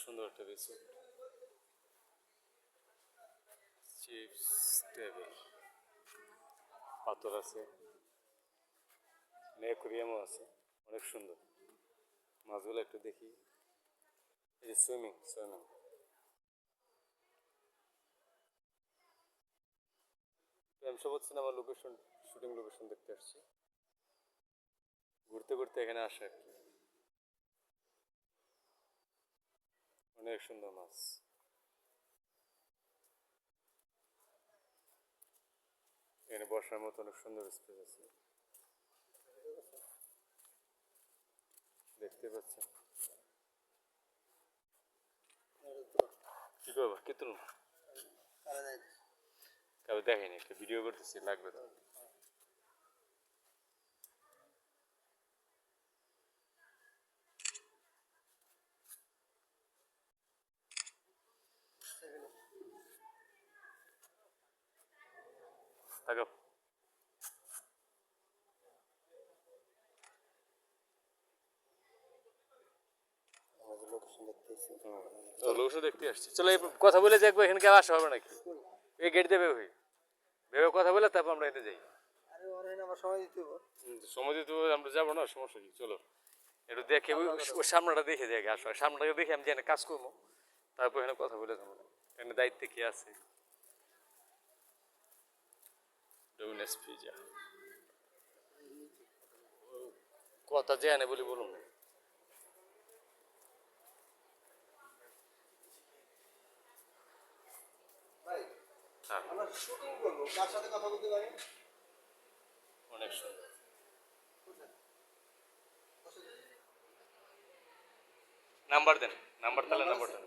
সুন্দর একটা resort. Chips table, পাথর আছে, অ্যাকুয়ারিয়ামও আছে, অনেক সুন্দর। মাছগুলো একটু দেখি। এই সুইমিং সুইমিং প্রেমসবত সিনেমার লোকেশন, শুটিং লোকেশন দেখতে আসছি। ঘুরতে ঘুরতে এখানে আসা আর কি। অনেক সুন্দর মাছ। এখানে বসার মতো অনেক সুন্দর স্পেস আছে, দেখতে পাচ্ছেন। কি করবো, কি তুলবো? কারো দেখেনি, একটা ভিডিও করতেছি, লাগবে তো। থাকো। লোকেশন দেখতে আসছি, চলো এই কথা বলে দেখবো এখানে কেউ আসা হবে নাকি। এই গেট দেবে ভাই, ভেবে কথা বলে তারপর আমরা এতে যাই। সময় দিতে হবে, আমরা যাবো না, সমস্যা কি। চলো একটু দেখে ওই সামনেটা দেখে দেখে আসো, সামনেটাকে দেখে আমি যেন কাজ করবো, তারপর এখানে কথা বলে যাবো। এখানে দায়িত্বে কে আছে? ডোমিনাস পিজা কথা যে আনে বলি বলুন না। হ্যাঁ অনেক সুন্দর। নাম্বার দেন, নাম্বার তাহলে নাম্বার দেন।